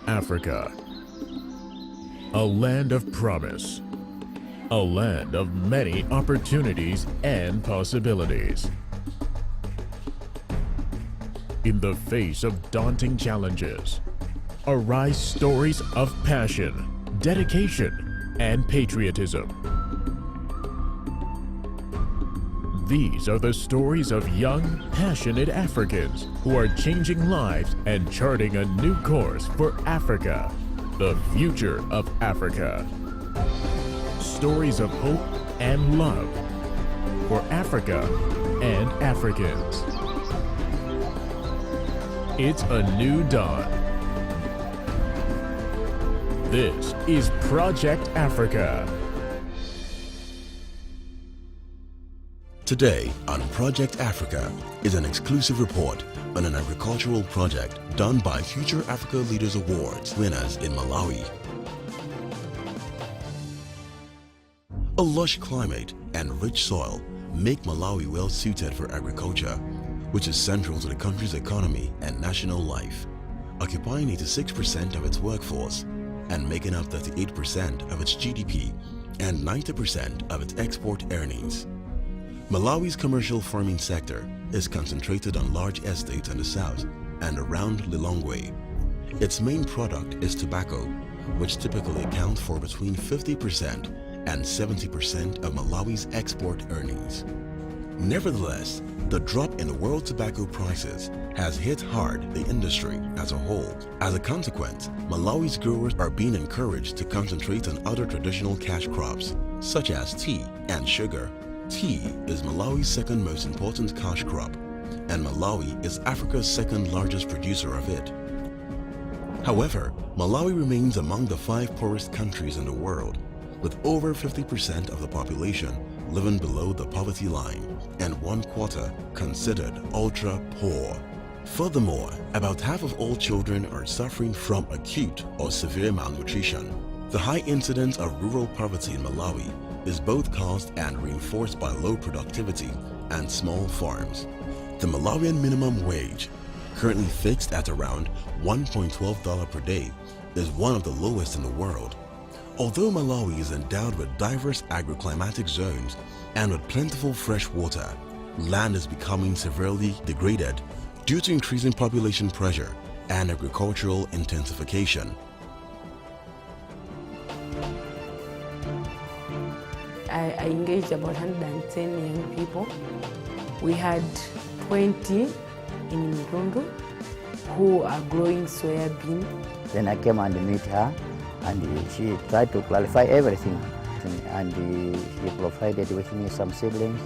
Africa. A land of promise. A land of many opportunities and possibilities. In the face of daunting challenges, arise stories of passion, dedication, and patriotism. These are the stories of young, passionate Africans who are changing lives and charting a new course for Africa, the future of Africa. Stories of hope and love for Africa and Africans. It's a new dawn. This is Project Africa. Today on Project Africa is an exclusive report on an agricultural project done by Future Africa Leaders Awards winners in Malawi. A lush climate and rich soil make Malawi well suited for agriculture, which is central to the country's economy and national life, occupying 86% of its workforce and making up 38% of its GDP and 90% of its export earnings. Malawi's commercial farming sector is concentrated on large estates in the south and around Lilongwe. Its main product is tobacco, which typically accounts for between 50% and 70% of Malawi's export earnings. Nevertheless, the drop in world tobacco prices has hit hard the industry as a whole. As a consequence, Malawi's growers are being encouraged to concentrate on other traditional cash crops, such as tea and sugar. Tea is Malawi's second most important cash crop, and Malawi is Africa's second largest producer of it. However, Malawi remains among the 5 poorest countries in the world, with over 50% of the population living below the poverty line and 1/4 considered ultra-poor. Furthermore, about half of all children are suffering from acute or severe malnutrition. The high incidence of rural poverty in Malawi is both caused and reinforced by low productivity and small farms. The Malawian minimum wage, currently fixed at around $1.12 per day, is one of the lowest in the world. Although Malawi is endowed with diverse agroclimatic zones and with plentiful fresh water, land is becoming severely degraded due to increasing population pressure and agricultural intensification. I engaged about 110 young people. We had 20 in Murundu who are growing soybean. Then I came and met her, and she tried to clarify everything, and she provided with me some seedlings.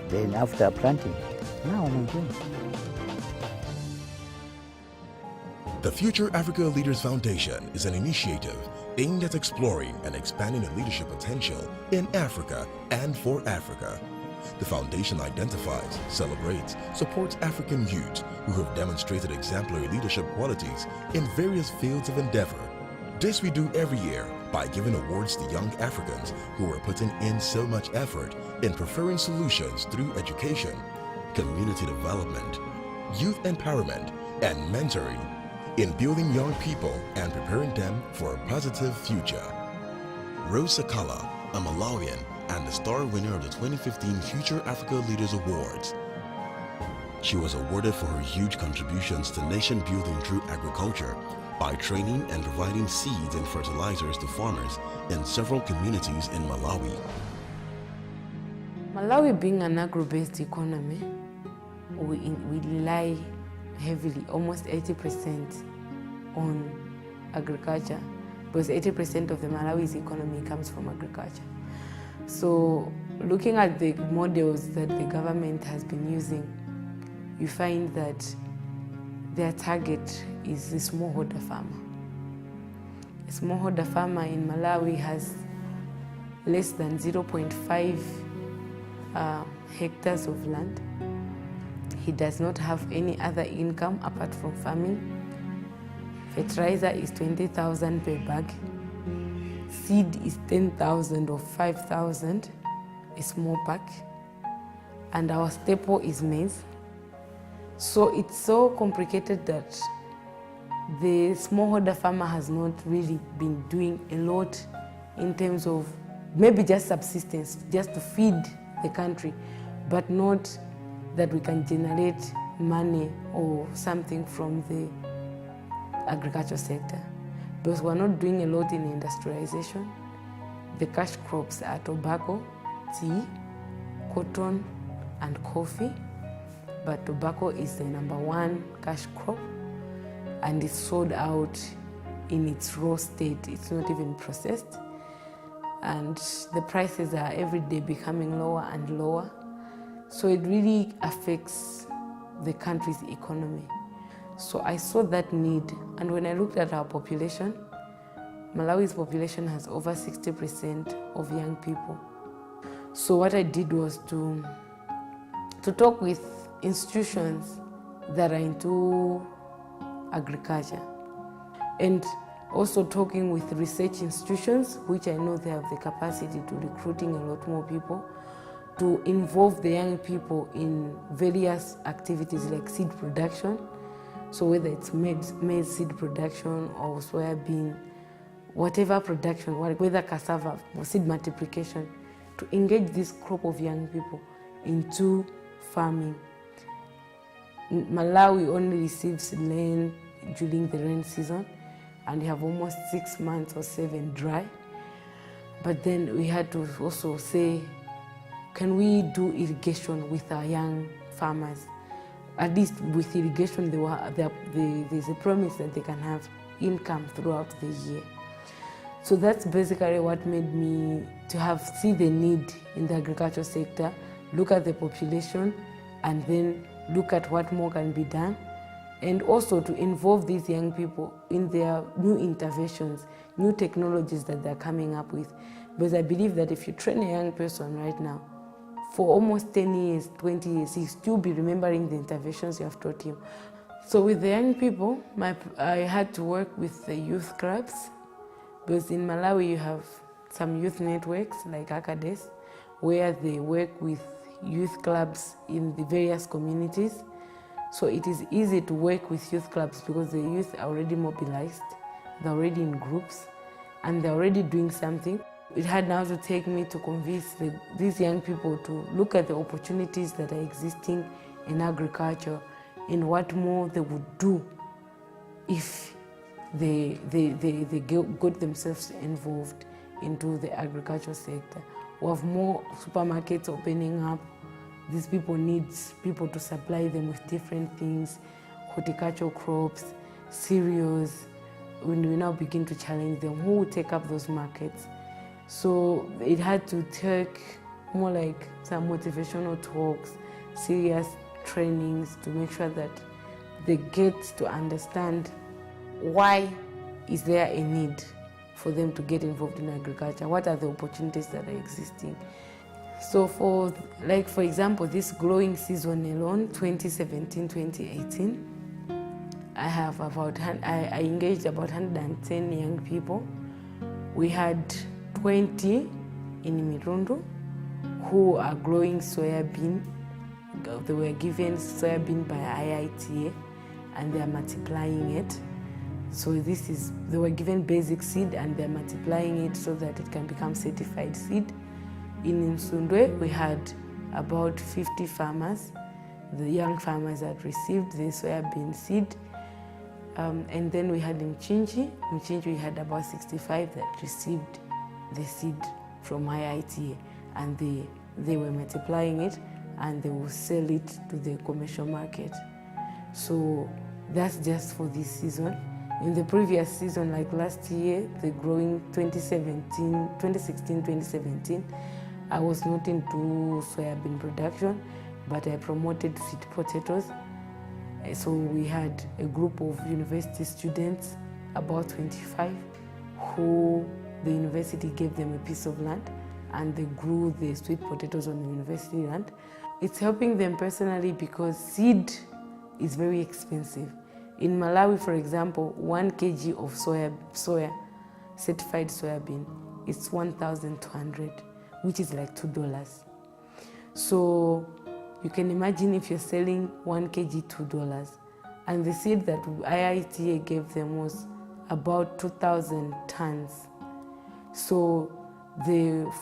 Then after planting, now I'm enjoying. The Future Africa Leaders Foundation is an initiative aimed at exploring and expanding the leadership potential in Africa and for Africa. The foundation identifies, celebrates, supports African youth who have demonstrated exemplary leadership qualities in various fields of endeavor. This we do every year by giving awards to young Africans who are putting in so much effort in preferring solutions through education, community development, youth empowerment, and mentoring, in building young people and preparing them for a positive future. Rose Sakala, a Malawian and the star winner of the 2015 Future Africa Leaders Awards. She was awarded for her huge contributions to nation building through agriculture by training and providing seeds and fertilizers to farmers in several communities in Malawi. Malawi being an agro-based economy, we rely heavily, almost 80% on agriculture, because 80% of the Malawi's economy comes from agriculture. So looking at the models that the government has been using, you find that their target is the smallholder farmer. A smallholder farmer in Malawi has less than 0.5 hectares of land. He does not have any other income apart from farming. Fertilizer is 20,000 per bag. Seed is 10,000 or 5,000, a small pack. And our staple is maize. So it's so complicated that the smallholder farmer has not really been doing a lot in terms of maybe just subsistence, just to feed the country, but not that we can generate money or something from the agriculture sector. Because we're not doing a lot in industrialization. The cash crops are tobacco, tea, cotton, and coffee. But tobacco is the #1 cash crop, and it's sold out in its raw state. It's not even processed. And the prices are every day becoming lower and lower. So it really affects the country's economy. So I saw that need, and when I looked at our population, Malawi's population has over 60% of young people. So what I did was to talk with institutions that are into agriculture, and also talking with research institutions, which I know they have the capacity to recruiting a lot more people, to involve the young people in various activities like seed production. So whether it's maize seed production or soybean, whatever production, whether cassava or seed multiplication, to engage this crop of young people into farming. Malawi only receives rain during the rain season, and we have almost 6 months or 7 dry. But then we had to also say, can we do irrigation with our young farmers? At least with irrigation, there's a promise that they can have income throughout the year. So that's basically what made me to see the need in the agriculture sector, look at the population, and then look at what more can be done, and also to involve these young people in their new interventions, new technologies that they're coming up with. Because I believe that if you train a young person right now, for almost 10 years, 20 years, he'll still be remembering the interventions you have taught him. So with the young people, I had to work with the youth clubs, because in Malawi you have some youth networks like Acades, where they work with youth clubs in the various communities. So it is easy to work with youth clubs because the youth are already mobilized, they're already in groups, and they're already doing something. It had now to take me to convince these young people to look at the opportunities that are existing in agriculture and what more they would do if they got themselves involved into the agriculture sector. We have more supermarkets opening up. These people need people to supply them with different things, horticultural crops, cereals. When we now begin to challenge them, who will take up those markets? So it had to take more like some motivational talks, serious trainings to make sure that they get to understand why is there a need for them to get involved in agriculture, what are the opportunities that are existing. So for example, this growing season alone, 2017-2018, I engaged about 110 young people. We had 20 in Mirundu who are growing soybean. They were given soybean by IITA and they are multiplying it. So they were given basic seed and they're multiplying it so that it can become certified seed. In Msundwe, we had about 50 farmers, the young farmers that received the soybean seed. And then we had in Mchinji, we had about 65 that received the seed from IITA, and they were multiplying it and they will sell it to the commercial market. So that's just for this season. In the previous season, like last year, the growing 2016-2017, I was not into soybean production, but I promoted sweet potatoes. So we had a group of university students, about 25, who the university gave them a piece of land and they grew the sweet potatoes on the university land. It's helping them personally because seed is very expensive. In Malawi, for example, 1 kg of soya, certified soybean, is 1,200, which is like $2. So you can imagine if you're selling 1 kg $2, And the seed that IITA gave them was about 2,000 tons. So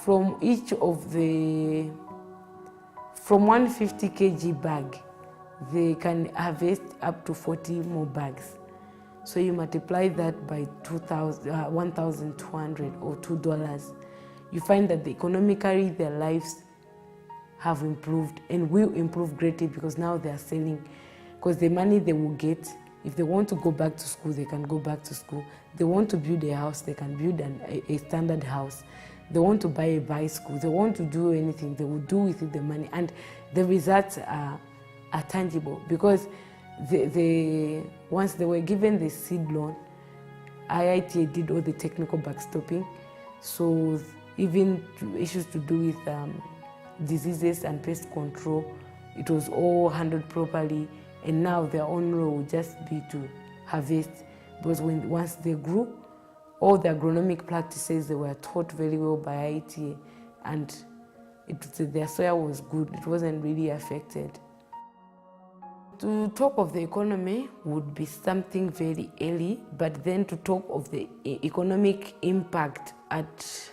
from 150 kg bag, they can harvest up to 40 more bags. So you multiply that by 1,200 or $2. You find that economically their lives have improved and will improve greatly, because now they are selling. Because the money they will get, if they want to go back to school, they can go back to school. They want to build a house, they can build a standard house. They want to buy a bicycle, they want to do anything, they will do with it the money. And the results are tangible, because once they were given the seed loan, IITA did all the technical backstopping. So even issues to do with diseases and pest control, it was all handled properly. And now their own role will just be to harvest, because once they grew, all the agronomic practices, they were taught very well by IITA, and their soil was good. It wasn't really affected. To talk of the economy would be something very early, but then to talk of the economic impact at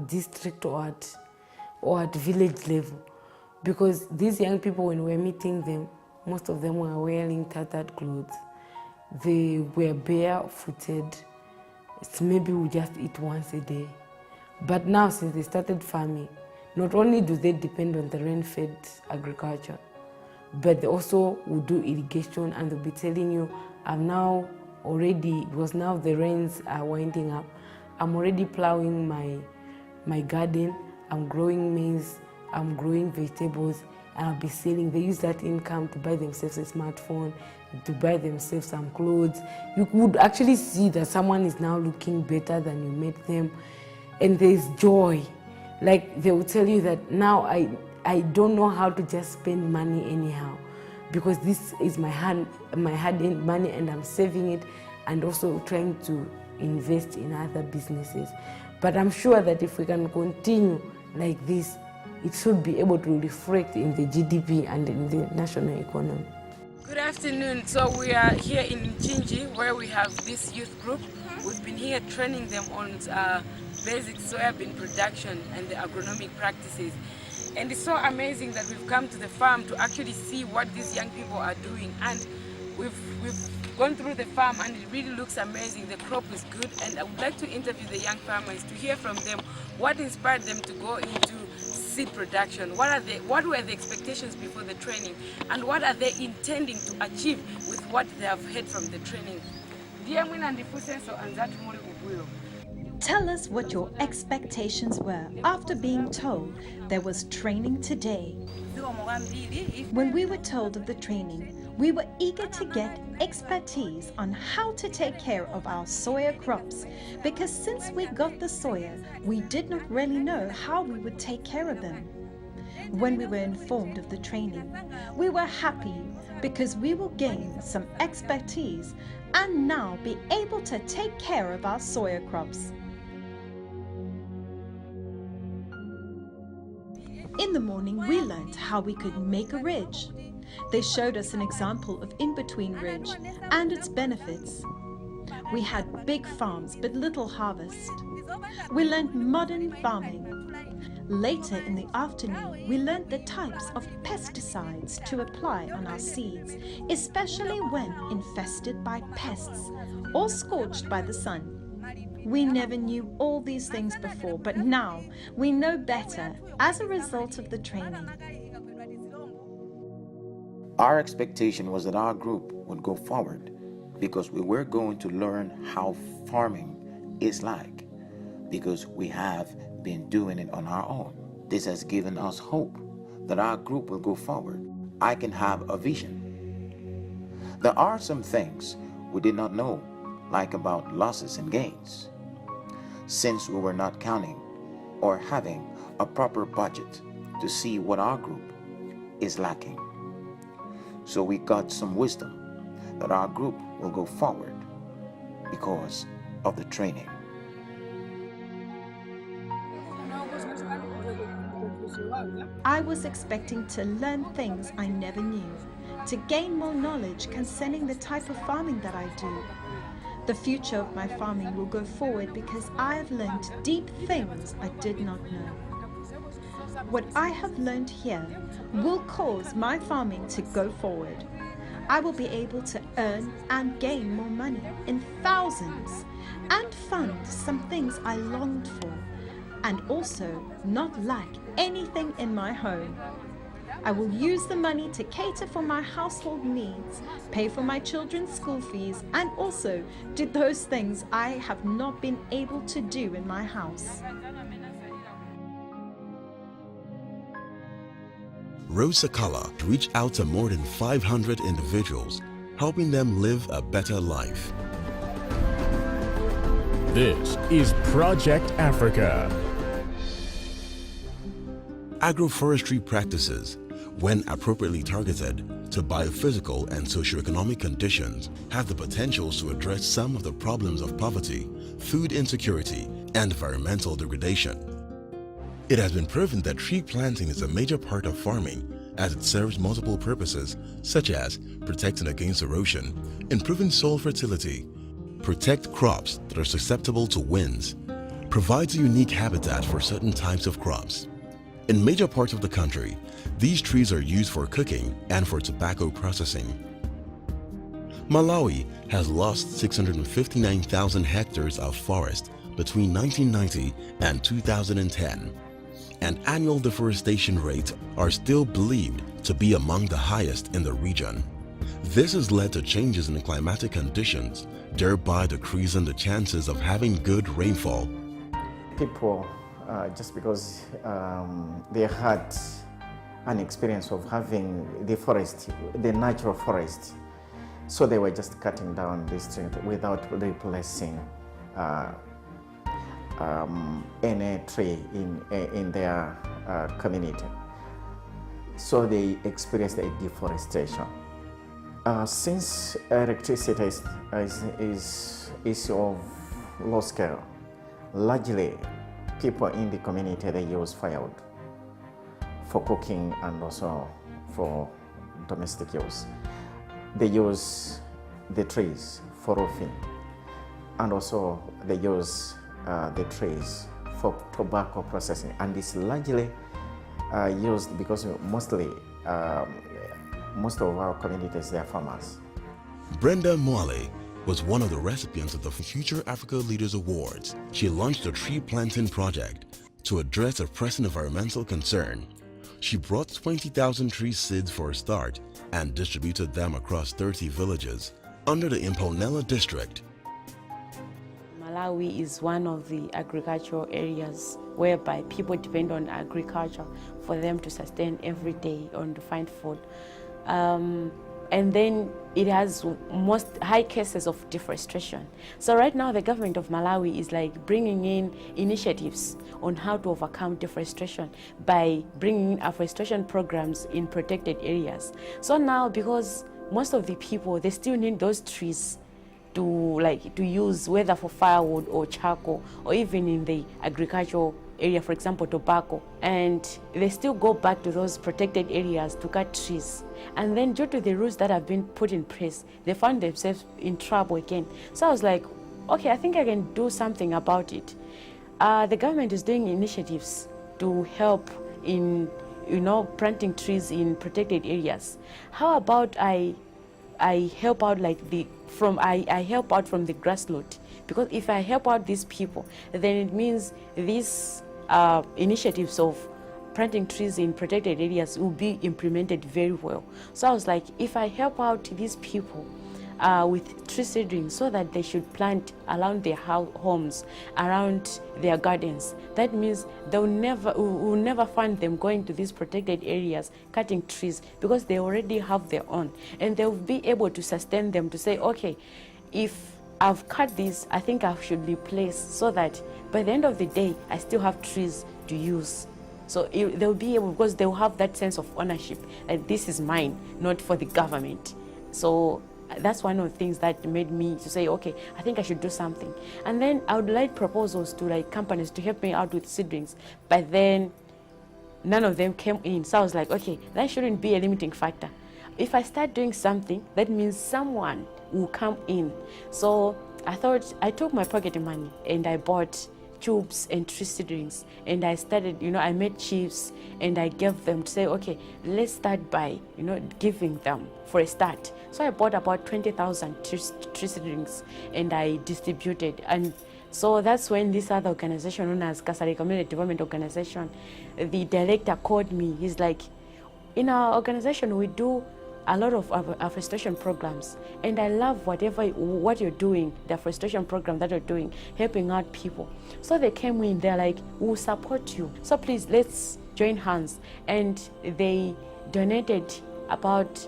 district or at village level, because these young people, when we were meeting them, most of them were wearing tattered clothes. They were barefooted. Maybe we just eat once a day. But now, since they started farming, not only do they depend on the rain-fed agriculture, but they also will do irrigation, and they'll be telling you, I'm now already, because now the rains are winding up, I'm already plowing my garden, I'm growing maize, I'm growing vegetables, and I'll be selling. They use that income to buy themselves a smartphone, to buy themselves some clothes. You would actually see that someone is now looking better than you met them, and there's joy. Like, they will tell you that now I don't know how to just spend money anyhow, because this is my hard-earned money, and I'm saving it and also trying to invest in other businesses. But I'm sure that if we can continue like this, it should be able to reflect in the GDP and in the national economy. Good afternoon. So we are here in Nchinji, where we have this youth group. We've been here training them on basic soybean production and the agronomic practices. And it's so amazing that we've come to the farm to actually see what these young people are doing. And we've gone through the farm, and it really looks amazing. The crop is good, and I would like to interview the young farmers to hear from them what inspired them to go into seed production. What were the expectations before the training, and what are they intending to achieve with what they have heard from the training? Tell us what your expectations were after being told there was training today. When we were told of the training, we were eager to get expertise on how to take care of our soya crops, because since we got the soya, we did not really know how we would take care of them. When we were informed of the training, we were happy because we will gain some expertise and now be able to take care of our soya crops. In the morning, we learned how we could make a ridge. They showed us an example of in-between ridge and its benefits. We had big farms but little harvest. We learned modern farming. Later in the afternoon, we learned the types of pesticides to apply on our seeds, especially when infested by pests or scorched by the sun. We never knew all these things before, but now we know better as a result of the training. Our expectation was that our group would go forward because we were going to learn how farming is like, because we have been doing it on our own. This has given us hope that our group will go forward. I can have a vision. There are some things we did not know, like about losses and gains, since we were not counting or having a proper budget to see what our group is lacking. So we got some wisdom that our group will go forward because of the training. I was expecting to learn things I never knew, to gain more knowledge concerning the type of farming that I do. The future of my farming will go forward because I have learned deep things I did not know. What I have learned here will cause my farming to go forward. I will be able to earn and gain more money in thousands and fund some things I longed for, and also not lack anything in my home. I will use the money to cater for my household needs, pay for my children's school fees, and also do those things I have not been able to do in my house. Rosa Kala reached out to more than 500 individuals, helping them live a better life. This is Project Africa. Agroforestry practices, when appropriately targeted to biophysical and socioeconomic conditions, have the potential to address some of the problems of poverty, food insecurity, and environmental degradation. It has been proven that tree planting is a major part of farming, as it serves multiple purposes such as protecting against erosion, improving soil fertility, protect crops that are susceptible to winds, provides a unique habitat for certain types of crops. In major parts of the country, these trees are used for cooking and for tobacco processing. Malawi has lost 659,000 hectares of forest between 1990 and 2010, and annual deforestation rates are still believed to be among the highest in the region. This has led to changes in the climatic conditions, thereby decreasing the chances of having good rainfall. People, just because they had an experience of having the forest, the natural forest, so they were just cutting down this tree without replacing any tree in their community. So they experienced a deforestation. Since electricity is of low scale, largely people in the community, they use firewood for cooking and also for domestic use. They use the trees for roofing, and also they use the trees for tobacco processing, and it's largely used because mostly most of our communities, they are farmers. Brenda Mwale was one of the recipients of the Future Africa Leaders Awards. She launched a tree planting project to address a pressing environmental concern. She brought 20,000 tree seeds for a start and distributed them across 30 villages under the Imponela district. Malawi is one of the agricultural areas whereby people depend on agriculture for them to sustain every day and to find food. And then it has most high cases of deforestation. So right now the government of Malawi is like bringing in initiatives on how to overcome deforestation by bringing in afforestation programs in protected areas. So now, because most of the people, they still need those trees to use, whether for firewood or charcoal, or even in the agricultural area, for example, tobacco, and they still go back to those protected areas to cut trees. And then due to the rules that have been put in place, they found themselves in trouble again. So I was like, okay, I think I can do something about it. The government is doing initiatives to help in, planting trees in protected areas. How about I help out I help out from the grassroots, because if I help out these people, then it means these initiatives of planting trees in protected areas will be implemented very well. So I was like, if I help out these people with tree seedlings so that they should plant around their homes, around their gardens, that means we'll never find them going to these protected areas cutting trees, because they already have their own, and they'll be able to sustain them, to say, okay, if I've cut this, I think I should replace, so that by the end of the day I still have trees to use. So they'll be able, because they'll have that sense of ownership, that this is mine, not for the government. So that's one of the things that made me to say, okay, I think I should do something. And then I would like proposals to companies to help me out with seedlings, but then none of them came in. So I was like, okay, that shouldn't be a limiting factor. if I start doing something, that means someone will come in. So I thought, I took my pocket money and I bought tubes and tree seedlings, and I started, I made chiefs and I gave them to say, okay, let's start by, giving them for a start. So I bought about 20,000 tree seedlings and I distributed. And so that's when this other organization known as Kasari Community Development Organization, the director called me. He's like, in our organization, we do a lot of afforestation programs, and I love what you're doing, the afforestation program that you're doing, helping out people. So they came in, they're like, we'll support you. So please, let's join hands. And they donated about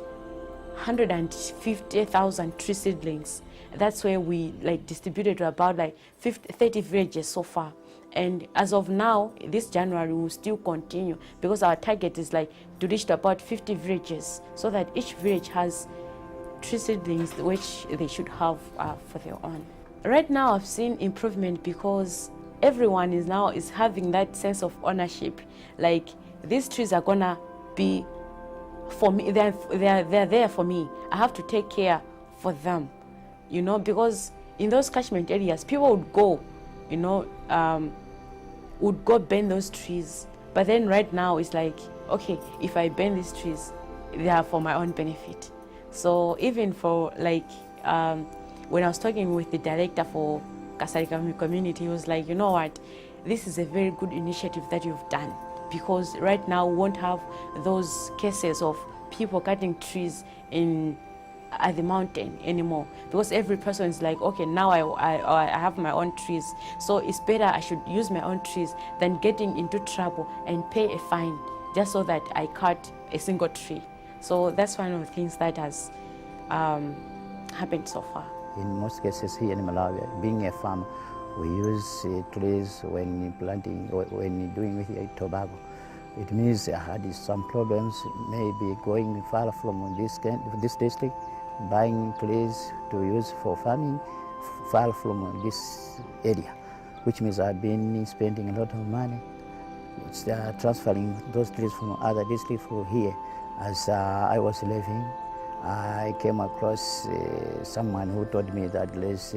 150,000 tree seedlings. That's where we distributed to about 30 villages so far. And as of now, this January, we will still continue because our target is to reach to about 50 villages, so that each village has tree seedlings which they should have for their own. Right now, I've seen improvement because everyone is having that sense of ownership. Like, these trees are gonna be for me. They're there for me. I have to take care for them, because in those catchment areas, people would go, would go burn those trees. But then right now it's like, okay, if I burn these trees, they are for my own benefit. So even for when I was talking with the director for Kasari Community, he was like, you know what, this is a very good initiative that you've done, because right now we won't have those cases of people cutting trees at the mountain anymore, because every person is like, okay, now I have my own trees, so it's better I should use my own trees than getting into trouble and pay a fine just so that I cut a single tree. So that's one of the things that has happened so far. In most cases here in Malawi, being a farmer, we use trees when planting or when doing with tobacco. It means I had some problems, maybe going far from this district, buying trees to use for farming far from this area, which means I've been spending a lot of money transferring those trees from other districts for here. As I was living, I came across someone who told me that there's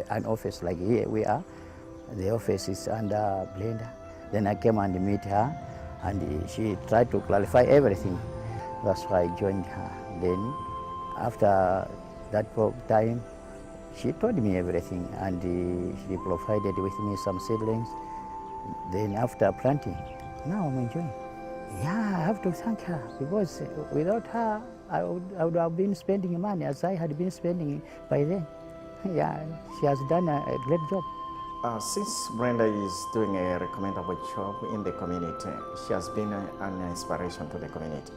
an office like here we are. The office is under Blender. Then I came and meet her, and she tried to clarify everything. That's why I joined her. Then, after that time, she told me everything, and she provided with me some seedlings. Then, after planting, now I'm enjoying. Yeah, I have to thank her, because without her, I would have been spending money as I had been spending by then. Yeah, she has done a great job. Since Brenda is doing a recommendable job in the community, she has been an inspiration to the community,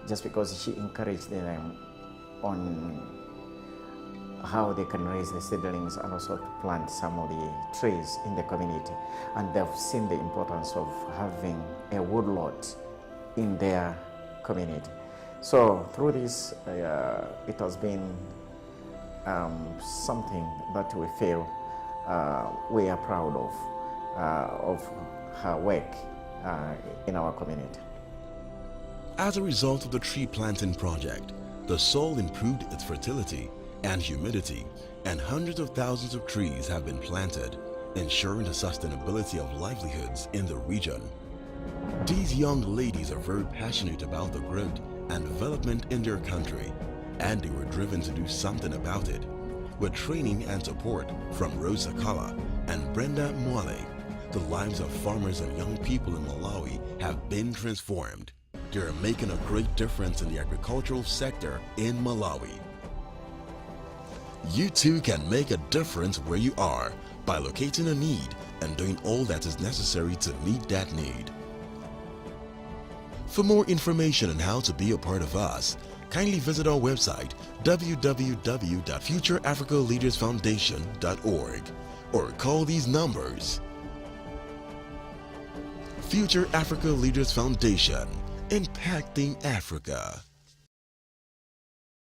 just because she encouraged them on how they can raise the seedlings and also to plant some of the trees in the community. And they've seen the importance of having a woodlot in their community. So through this, it has been something that we feel we are proud of her work in our community. As a result of the tree planting project, the soil improved its fertility and humidity, and hundreds of thousands of trees have been planted, ensuring the sustainability of livelihoods in the region. These young ladies are very passionate about the growth and development in their country, and they were driven to do something about it. With training and support from Rosa Kala and Brenda Mwale, the lives of farmers and young people in Malawi have been transformed. They are making a great difference in the agricultural sector in Malawi. You too can make a difference where you are by locating a need and doing all that is necessary to meet that need. For more information on how to be a part of us, kindly visit our website www.futureafricaleadersfoundation.org or call these numbers. Future Africa Leaders Foundation, impacting Africa.